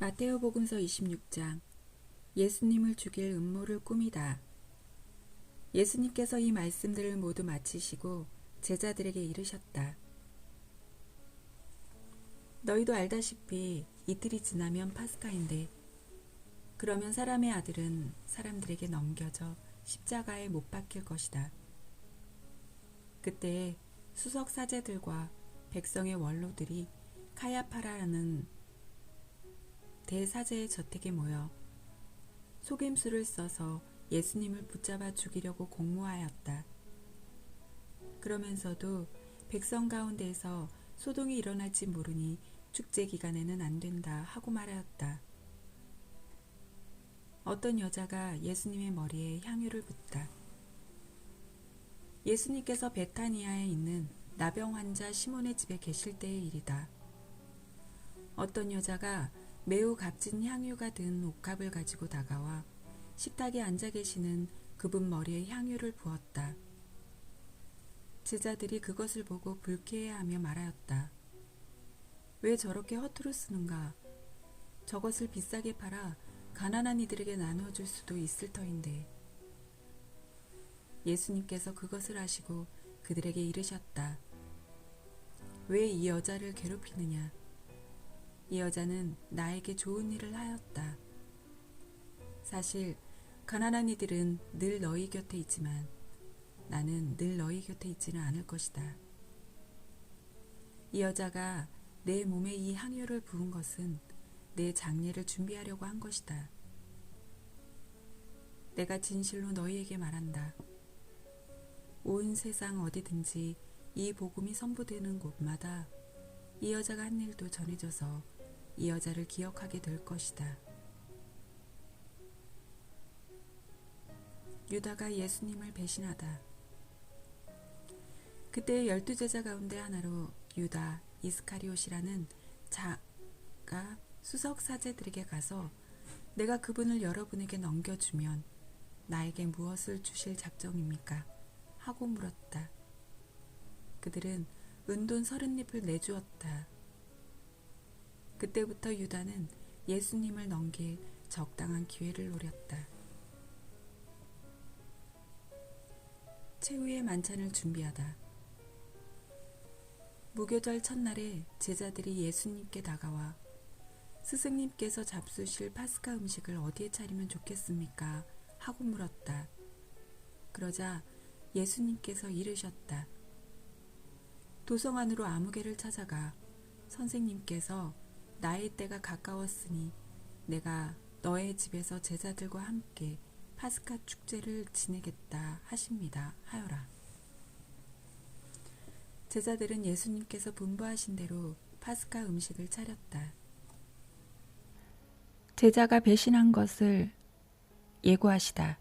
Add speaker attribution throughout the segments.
Speaker 1: 마테오복음서 26장. 예수님을 죽일 음모를 꾸미다. 예수님께서 이 말씀들을 모두 마치시고 제자들에게 이르셨다. 너희도 알다시피 이틀이 지나면 파스카인데, 그러면 사람의 아들은 사람들에게 넘겨져 십자가에 못 박힐 것이다. 그때 수석 사제들과 백성의 원로들이 카야파라는 대사제의 저택에 모여 속임수를 써서 예수님을 붙잡아 죽이려고 공모하였다. 그러면서도 백성 가운데에서 소동이 일어날지 모르니 축제 기간에는 안 된다 하고 말하였다. 어떤 여자가 예수님의 머리에 향유를 붓다. 예수님께서 베타니아에 있는 나병 환자 시몬의 집에 계실 때의 일이다. 어떤 여자가 매우 값진 향유가 든 옥합을 가지고 다가와 식탁에 앉아 계시는 그분 머리에 향유를 부었다. 제자들이 그것을 보고 불쾌해하며 말하였다. 왜 저렇게 허투루 쓰는가? 저것을 비싸게 팔아 가난한 이들에게 나누어 줄 수도 있을 터인데. 예수님께서 그것을 아시고 그들에게 이르셨다. 왜 이 여자를 괴롭히느냐? 이 여자는 나에게 좋은 일을 하였다. 사실 가난한 이들은 늘 너희 곁에 있지만 나는 늘 너희 곁에 있지는 않을 것이다. 이 여자가 내 몸에 이 향유를 부은 것은 내 장례를 준비하려고 한 것이다. 내가 진실로 너희에게 말한다. 온 세상 어디든지 이 복음이 선포되는 곳마다 이 여자가 한 일도 전해져서 이 여자를 기억하게 될 것이다. 유다가 예수님을 배신하다. 그때 12제자 가운데 하나로 유다 이스카리옷이라는 자가 수석 사제들에게 가서 내가 그분을 여러분에게 넘겨주면 나에게 무엇을 주실 작정입니까? 하고 물었다. 그들은 은돈 30립을 내주었다. 그때부터 유다는 예수님을 넘길 적당한 기회를 노렸다. 최후의 만찬을 준비하다. 무교절 첫날에 제자들이 예수님께 다가와 스승님께서 잡수실 파스카 음식을 어디에 차리면 좋겠습니까? 하고 물었다. 그러자 예수님께서 이르셨다. 도성 안으로 아무개를 찾아가 선생님께서 나의 때가 가까웠으니 내가 너의 집에서 제자들과 함께 파스카 축제를 지내겠다 하십니다 하여라. 제자들은 예수님께서 분부하신 대로 파스카 음식을 차렸다. 제자가 배신한 것을 예고하시다.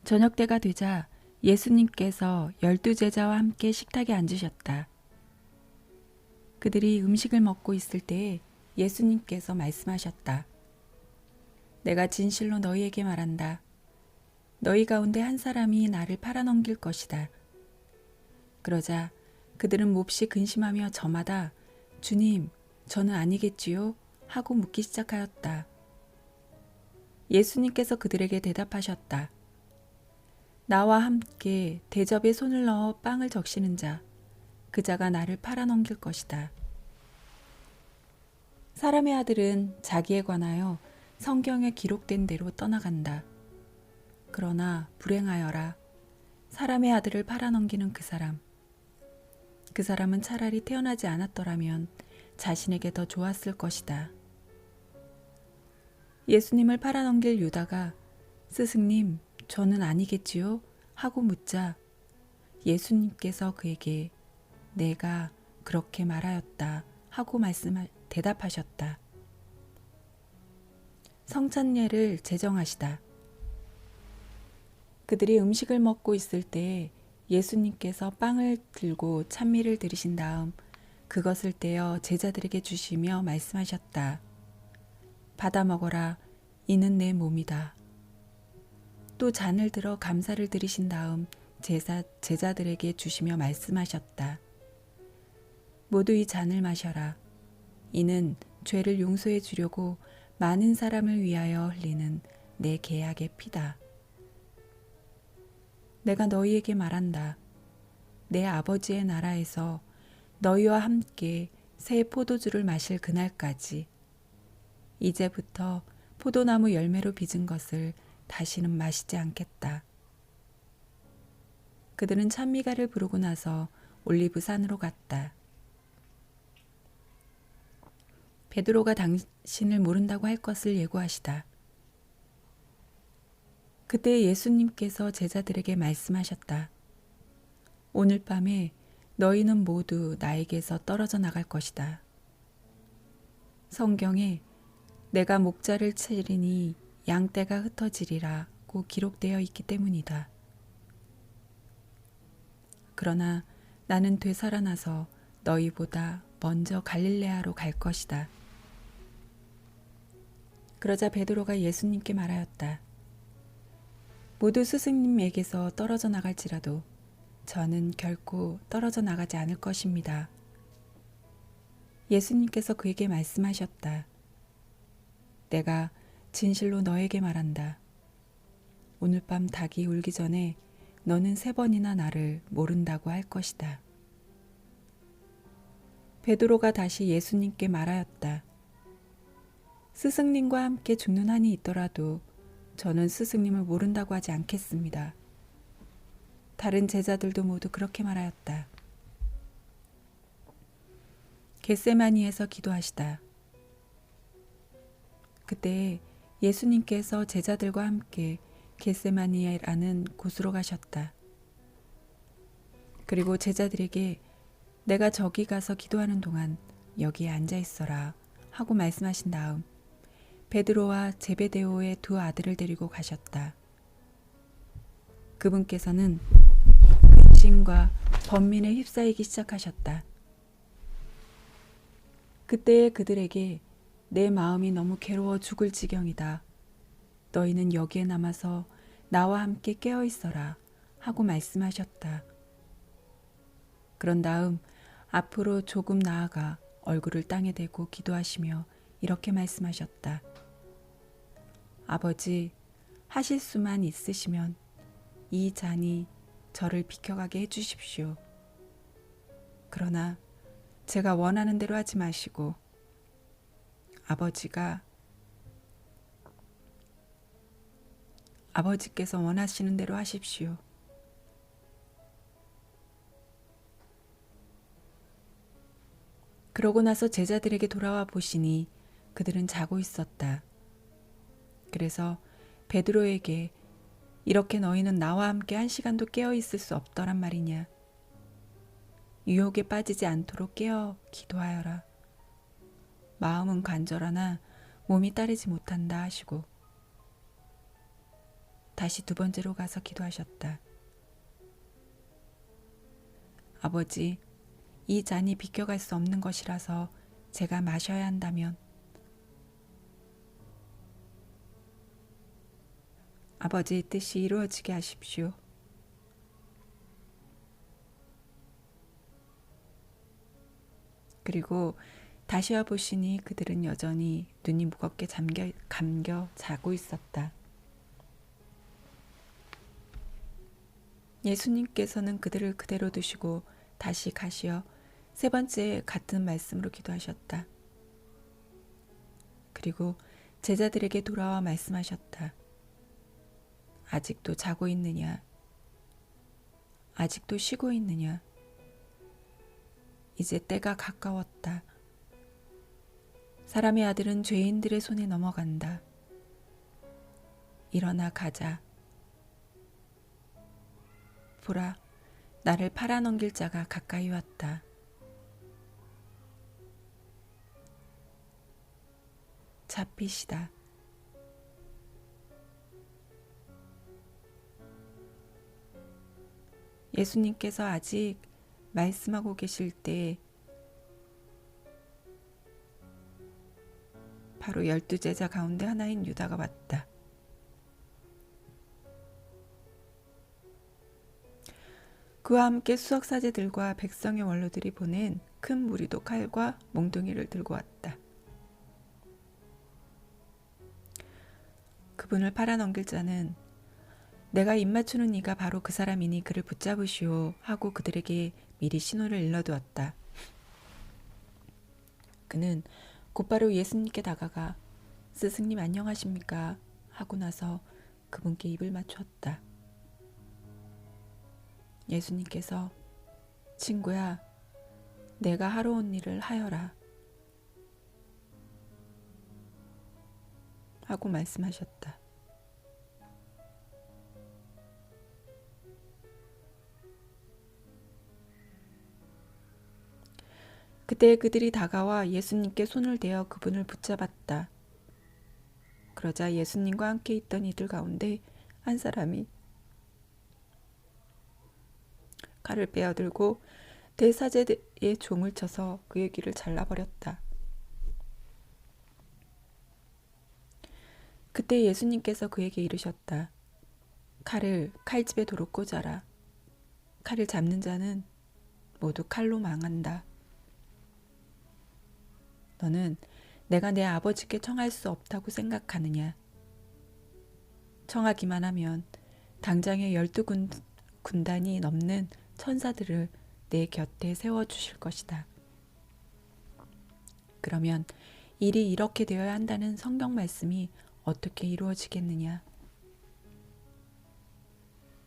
Speaker 1: 저녁 때가 되자 예수님께서 12제자와 함께 식탁에 앉으셨다. 그들이 음식을 먹고 있을 때에 예수님께서 말씀하셨다. 내가 진실로 너희에게 말한다. 너희 가운데 한 사람이 나를 팔아넘길 것이다. 그러자 그들은 몹시 근심하며 저마다 주님, 저는 아니겠지요? 하고 묻기 시작하였다. 예수님께서 그들에게 대답하셨다. 나와 함께 대접에 손을 넣어 빵을 적시는 자, 그 자가 나를 팔아넘길 것이다. 사람의 아들은 자기에 관하여 성경에 기록된 대로 떠나간다. 그러나 불행하여라. 사람의 아들을 팔아넘기는 그 사람은 차라리 태어나지 않았더라면 자신에게 더 좋았을 것이다. 예수님을 팔아넘길 유다가 스승님, 저는 아니겠지요? 하고 묻자 예수님께서 그에게 내가 그렇게 말하였다 하고 대답하셨다. 성찬례를 제정하시다. 그들이 음식을 먹고 있을 때 예수님께서 빵을 들고 찬미를 드리신 다음 그것을 떼어 제자들에게 주시며 말씀하셨다. 받아 먹어라. 이는 내 몸이다. 또 잔을 들어 감사를 드리신 다음 제자들에게 주시며 말씀하셨다. 모두 이 잔을 마셔라. 이는 죄를 용서해 주려고 많은 사람을 위하여 흘리는 내 계약의 피다. 내가 너희에게 말한다. 내 아버지의 나라에서 너희와 함께 새 포도주를 마실 그날까지 이제부터 포도나무 열매로 빚은 것을 다시는 마시지 않겠다. 그들은 찬미가를 부르고 나서 올리브산으로 갔다. 베드로가 당신을 모른다고 할 것을 예고하시다. 그때 예수님께서 제자들에게 말씀하셨다. 오늘 밤에 너희는 모두 나에게서 떨어져 나갈 것이다. 성경에 내가 목자를 치리니 양떼가 흩어지리라고 기록되어 있기 때문이다. 그러나 나는 되살아나서 너희보다 먼저 갈릴레아로 갈 것이다. 그러자 베드로가 예수님께 말하였다. 모두 스승님에게서 떨어져 나갈지라도 저는 결코 떨어져 나가지 않을 것입니다. 예수님께서 그에게 말씀하셨다. 내가 진실로 너에게 말한다. 오늘 밤 닭이 울기 전에 너는 3번이나 나를 모른다고 할 것이다. 베드로가 다시 예수님께 말하였다. 스승님과 함께 죽는 한이 있더라도 저는 스승님을 모른다고 하지 않겠습니다. 다른 제자들도 모두 그렇게 말하였다. 겟세마니에서 기도하시다. 그때 예수님께서 제자들과 함께 겟세마니라는 곳으로 가셨다. 그리고 제자들에게 내가 저기 가서 기도하는 동안 여기에 앉아 있어라 하고 말씀하신 다음 베드로와 제베데오의 2 아들을 데리고 가셨다. 그분께서는 근심과 번민에 휩싸이기 시작하셨다. 그때 그들에게 내 마음이 너무 괴로워 죽을 지경이다. 너희는 여기에 남아서 나와 함께 깨어 있어라 하고 말씀하셨다. 그런 다음 앞으로 조금 나아가 얼굴을 땅에 대고 기도하시며 이렇게 말씀하셨다. 아버지, 하실 수만 있으시면 이 잔이 저를 비켜가게 해주십시오. 그러나 제가 원하는 대로 하지 마시고 아버지께서 원하시는 대로 하십시오. 그러고 나서 제자들에게 돌아와 보시니 그들은 자고 있었다. 그래서 베드로에게 이렇게 너희는 나와 함께 1시간도 깨어 있을 수 없더란 말이냐. 유혹에 빠지지 않도록 깨어 기도하여라. 마음은 간절하나 몸이 따르지 못한다 하시고 다시 2번째로 가서 기도하셨다. 아버지, 이 잔이 비켜갈 수 없는 것이라서 제가 마셔야 한다면 아버지의 뜻이 이루어지게 하십시오. 그리고 다시 와보시니 그들은 여전히 눈이 무겁게 감겨 자고 있었다. 예수님께서는 그들을 그대로 두시고 다시 가시어 3번째 같은 말씀으로 기도하셨다. 그리고 제자들에게 돌아와 말씀하셨다. 아직도 자고 있느냐? 아직도 쉬고 있느냐? 이제 때가 가까웠다. 사람의 아들은 죄인들의 손에 넘어간다. 일어나 가자. 보라, 나를 팔아넘길 자가 가까이 왔다. 잡히시다. 예수님께서 아직 말씀하고 계실 때 바로 12제자 가운데 하나인 유다가 왔다. 그와 함께 수석사제들과 백성의 원로들이 보낸 큰 무리도 칼과 몽둥이를 들고 왔다. 그분을 팔아넘길 자는 내가 입맞추는 이가 바로 그 사람이니 그를 붙잡으시오 하고 그들에게 미리 신호를 일러두었다. 그는 곧바로 예수님께 다가가 스승님 안녕하십니까 하고 나서 그분께 입을 맞추었다. 예수님께서 친구야, 내가 하러 온 일을 하여라 하고 말씀하셨다. 그때 그들이 다가와 예수님께 손을 대어 그분을 붙잡았다. 그러자 예수님과 함께 있던 이들 가운데 한 사람이 칼을 빼어들고 대사제의 종을 쳐서 그의 귀를 잘라버렸다. 그때 예수님께서 그에게 이르셨다. 칼을 칼집에 도로 꽂아라. 칼을 잡는 자는 모두 칼로 망한다. 너는 내가 내 아버지께 청할 수 없다고 생각하느냐? 청하기만 하면 당장에 12군단이 넘는 천사들을 내 곁에 세워주실 것이다. 그러면 일이 이렇게 되어야 한다는 성경 말씀이 어떻게 이루어지겠느냐?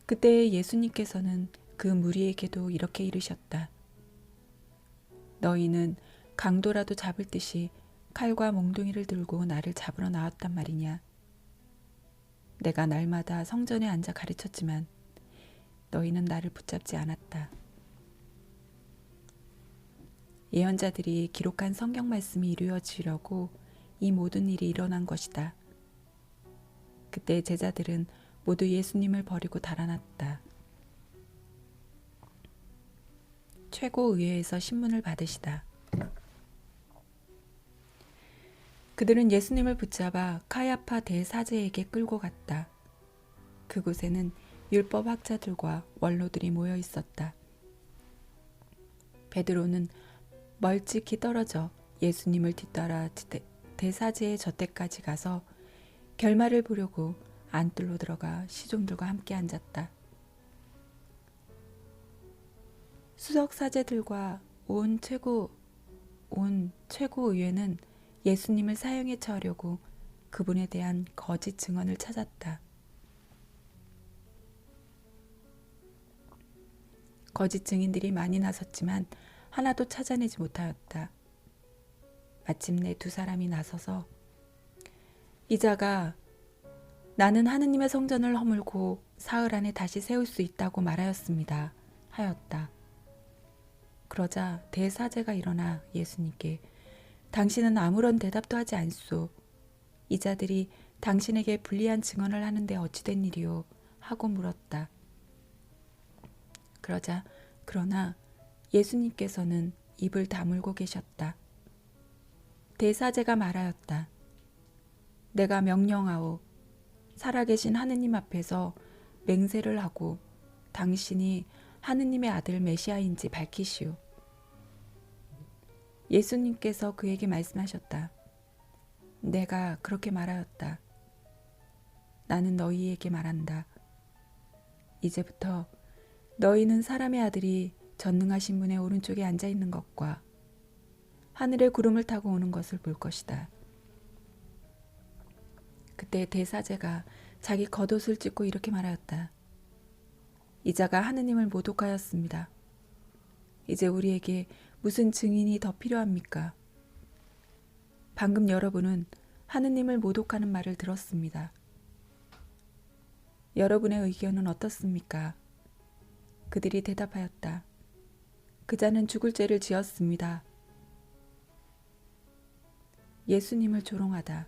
Speaker 1: 그때 예수님께서는 그 무리에게도 이렇게 이르셨다. 너희는 강도라도 잡을 듯이 칼과 몽둥이를 들고 나를 잡으러 나왔단 말이냐. 내가 날마다 성전에 앉아 가르쳤지만 너희는 나를 붙잡지 않았다. 예언자들이 기록한 성경 말씀이 이루어지려고 이 모든 일이 일어난 것이다. 그때 제자들은 모두 예수님을 버리고 달아났다. 최고의회에서 신문을 받으시다. 그들은 예수님을 붙잡아 카야파 대사제에게 끌고 갔다. 그곳에는 율법학자들과 원로들이 모여 있었다. 베드로는 멀찍이 떨어져 예수님을 뒤따라 대사제의 저택까지 가서 결말을 보려고 안뜰로 들어가 시종들과 함께 앉았다. 수석사제들과 온 최고의회는 예수님을 사형에 처하려고 그분에 대한 거짓 증언을 찾았다. 거짓 증인들이 많이 나섰지만 하나도 찾아내지 못하였다. 마침내 두 사람이 나서서 이 자가 나는 하느님의 성전을 허물고 사흘 안에 다시 세울 수 있다고 말하였습니다. 하였다. 그러자 대사제가 일어나 예수님께 당신은 아무런 대답도 하지 않소. 이 자들이 당신에게 불리한 증언을 하는데 어찌된 일이오? 하고 물었다. 그러나 예수님께서는 입을 다물고 계셨다. 대사제가 말하였다. 내가 명령하오. 살아계신 하느님 앞에서 맹세를 하고 당신이 하느님의 아들 메시아인지 밝히시오. 예수님께서 그에게 말씀하셨다. 내가 그렇게 말하였다. 나는 너희에게 말한다. 이제부터 너희는 사람의 아들이 전능하신 분의 오른쪽에 앉아 있는 것과 하늘의 구름을 타고 오는 것을 볼 것이다. 그때 대사제가 자기 겉옷을 찢고 이렇게 말하였다. 이 자가 하느님을 모독하였습니다. 이제 우리에게 무슨 증인이 더 필요합니까? 방금 여러분은 하느님을 모독하는 말을 들었습니다. 여러분의 의견은 어떻습니까? 그들이 대답하였다. 그 자는 죽을 죄를 지었습니다. 예수님을 조롱하다.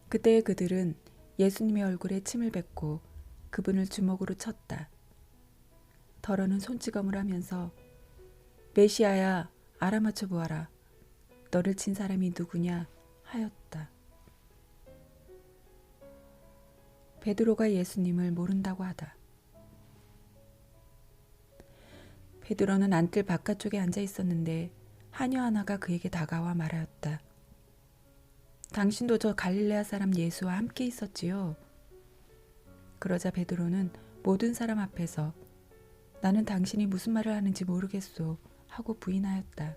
Speaker 1: 그때 그들은 예수님의 얼굴에 침을 뱉고 그분을 주먹으로 쳤다. 더러는 손찌검을 하면서 메시아야 알아맞혀 보아라. 너를 친 사람이 누구냐 하였다. 베드로가 예수님을 모른다고 하다. 베드로는 안뜰 바깥쪽에 앉아 있었는데 하녀 하나가 그에게 다가와 말하였다. 당신도 저 갈릴레아 사람 예수와 함께 있었지요. 그러자 베드로는 모든 사람 앞에서 나는 당신이 무슨 말을 하는지 모르겠소 하고 부인하였다.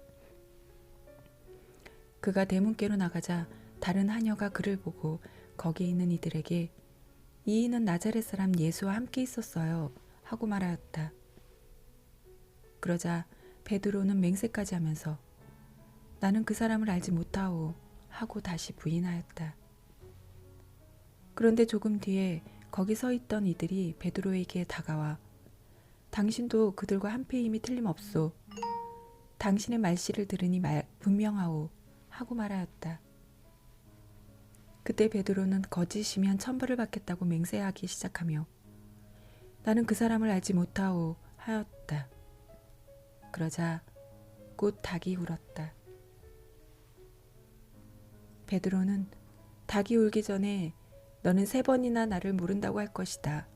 Speaker 1: 그가 대문께로 나가자 다른 하녀가 그를 보고 거기에 있는 이들에게 이 이는 나자렛 사람 예수와 함께 있었어요 하고 말하였다. 그러자 베드로는 맹세까지 하면서 나는 그 사람을 알지 못하오 하고 다시 부인하였다. 그런데 조금 뒤에 거기 서 있던 이들이 베드로에게 다가와 당신도 그들과 한패임이 틀림없소. 당신의 말씨를 들으니 분명하오 하고 말하였다. 그때 베드로는 거짓이면 천벌을 받겠다고 맹세하기 시작하며 나는 그 사람을 알지 못하오 하였다. 그러자 곧 닭이 울었다. 베드로는 닭이 울기 전에 너는 3번이나 나를 모른다고 할 것이다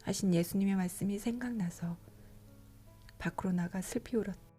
Speaker 1: 하신 예수님의 말씀이 생각나서 밖으로 나가 슬피 울었다.